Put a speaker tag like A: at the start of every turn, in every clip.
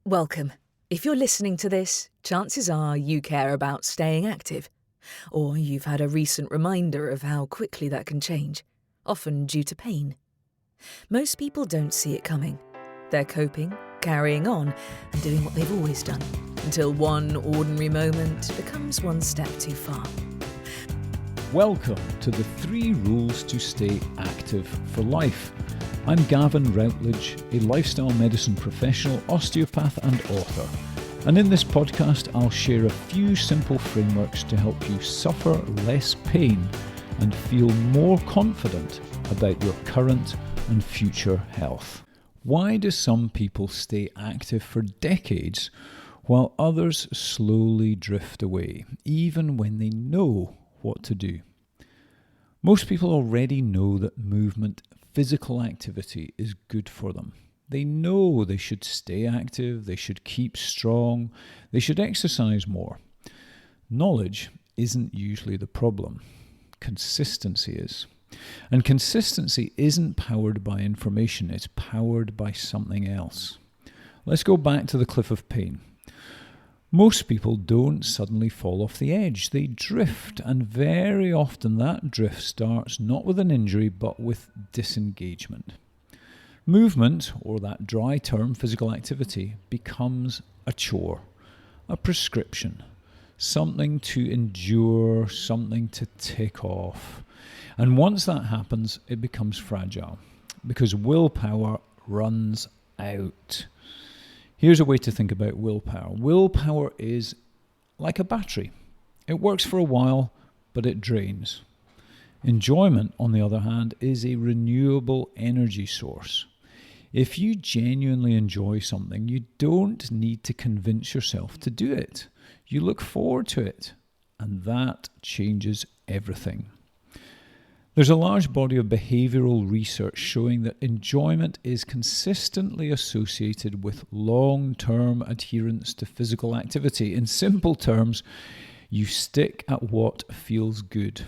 A: Welcome. If you're listening to this, chances are you care about staying active, or you've had a recent reminder of how quickly that can change, often due to pain. Most people don't see it coming. They're coping, carrying on, and doing what they've always done, until one ordinary moment becomes one step too far.
B: Welcome to the 3 Rules to Stay Active for Life. I'm Gavin Routledge, a lifestyle medicine professional, osteopath and author. And in this podcast, I'll share a few simple frameworks to help you suffer less pain and feel more confident about your current and future health. Why do some people stay active for decades while others slowly drift away, even when they know what to do? Most people already know that movement, physical activity is good for them. They know they should stay active, they should keep strong, they should exercise more. Knowledge isn't usually the problem. Consistency is. And consistency isn't powered by information, it's powered by something else. Let's go back to the cliff of pain. Most people don't suddenly fall off the edge. They drift, and very often that drift starts not with an injury but with disengagement. Movement, or that dry term physical activity, becomes a chore, a prescription, something to endure, something to tick off. And once that happens, it becomes fragile because willpower runs out. Here's a way to think about willpower. Willpower is like a battery. It works for a while, but it drains. Enjoyment, on the other hand, is a renewable energy source. If you genuinely enjoy something, you don't need to convince yourself to do it. You look forward to it, and that changes everything. There's a large body of behavioural research showing that enjoyment is consistently associated with long-term adherence to physical activity. In simple terms, you stick at what feels good.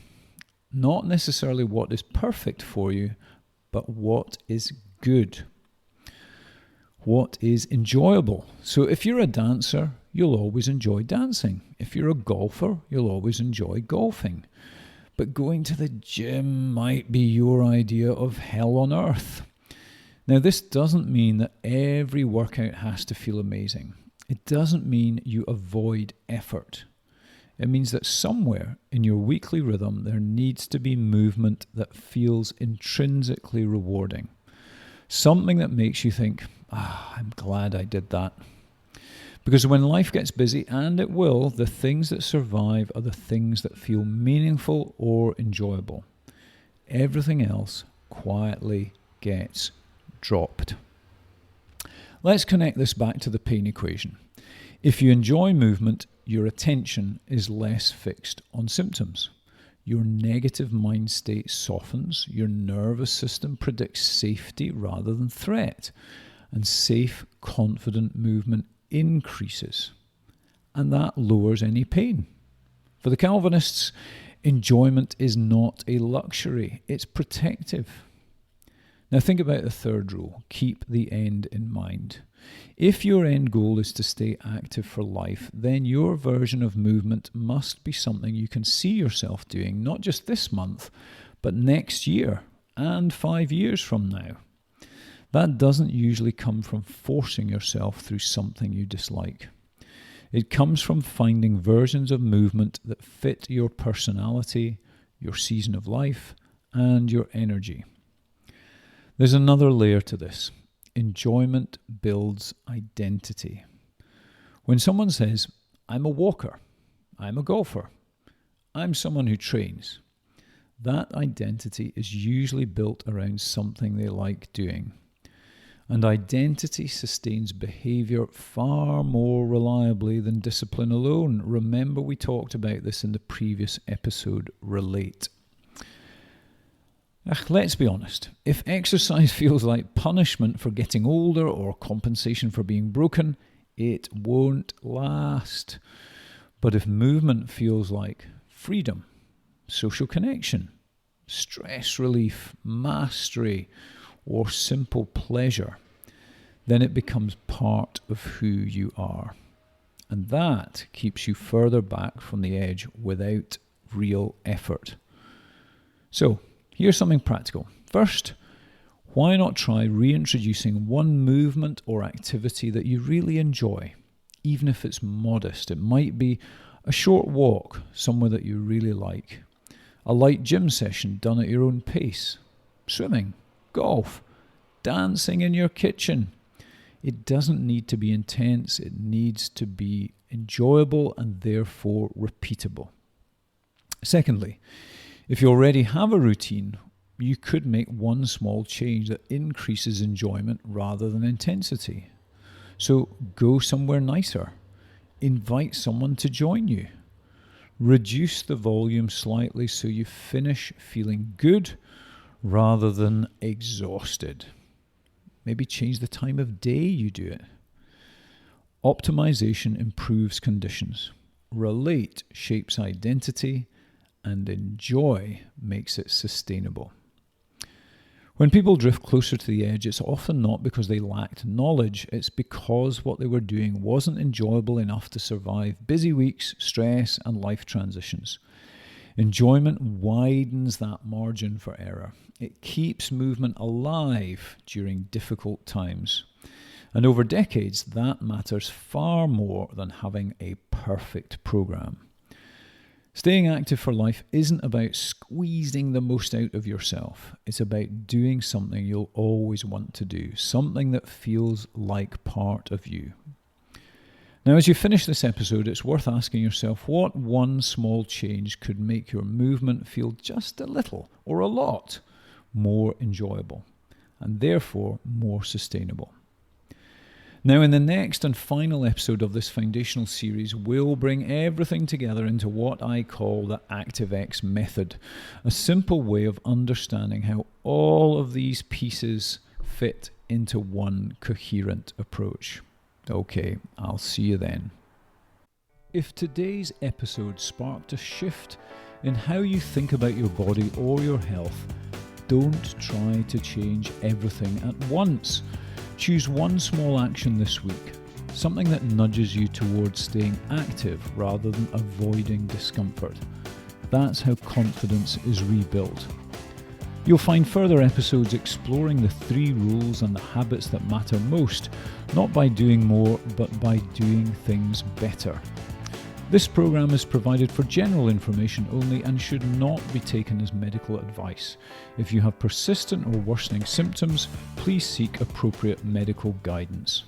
B: Not necessarily what is perfect for you, but what is good. What is enjoyable. So if you're a dancer, you'll always enjoy dancing. If you're a golfer, you'll always enjoy golfing. But going to the gym might be your idea of hell on earth. Now, this doesn't mean that every workout has to feel amazing. It doesn't mean you avoid effort. It means that somewhere in your weekly rhythm, there needs to be movement that feels intrinsically rewarding. Something that makes you think, I'm glad I did that. Because when life gets busy, and it will, the things that survive are the things that feel meaningful or enjoyable. Everything else quietly gets dropped. Let's connect this back to the pain equation. If you enjoy movement, your attention is less fixed on symptoms. Your negative mind state softens, your nervous system predicts safety rather than threat, and safe, confident movement increases, and that lowers any pain. For the Calvinists, enjoyment is not a luxury, it's protective. Now think about the 3rd rule, keep the end in mind. If your end goal is to stay active for life, then your version of movement must be something you can see yourself doing, not just this month, but next year and 5 years from now. That doesn't usually come from forcing yourself through something you dislike. It comes from finding versions of movement that fit your personality, your season of life, and your energy. There's another layer to this. Enjoyment builds identity. When someone says, I'm a walker, I'm a golfer, I'm someone who trains, that identity is usually built around something they like doing. And identity sustains behaviour far more reliably than discipline alone. Remember, we talked about this in the previous episode, Relate. Let's be honest. If exercise feels like punishment for getting older or compensation for being broken, it won't last. But if movement feels like freedom, social connection, stress relief, mastery, or simple pleasure, then it becomes part of who you are. And that keeps you further back from the edge without real effort. So, here's something practical. First, why not try reintroducing one movement or activity that you really enjoy, even if it's modest? It might be a short walk somewhere that you really like, a light gym session done at your own pace, swimming, golf, dancing in your kitchen. It doesn't need to be intense, it needs to be enjoyable and therefore repeatable. Secondly, if you already have a routine, you could make one small change that increases enjoyment rather than intensity. So go somewhere nicer. Invite someone to join you. Reduce the volume slightly so you finish feeling good rather than exhausted. Maybe change the time of day you do it. Optimization improves conditions. Relate shapes identity, and enjoy makes it sustainable. When people drift closer to the edge, it's often not because they lacked knowledge, it's because what they were doing wasn't enjoyable enough to survive busy weeks, stress, and life transitions. Enjoyment widens that margin for error. It keeps movement alive during difficult times. And over decades, that matters far more than having a perfect program. Staying active for life isn't about squeezing the most out of yourself. It's about doing something you'll always want to do, something that feels like part of you. Now, as you finish this episode, it's worth asking yourself what one small change could make your movement feel just a little or a lot more enjoyable and therefore more sustainable. Now, in the next and final episode of this foundational series, we'll bring everything together into what I call the ActiveX method, a simple way of understanding how all of these pieces fit into one coherent approach. Okay, I'll see you then. If today's episode sparked a shift in how you think about your body or your health, don't try to change everything at once. Choose one small action this week, something that nudges you towards staying active rather than avoiding discomfort. That's how confidence is rebuilt. You'll find further episodes exploring the 3 rules and the habits that matter most, not by doing more, but by doing things better. This program is provided for general information only and should not be taken as medical advice. If you have persistent or worsening symptoms, please seek appropriate medical guidance.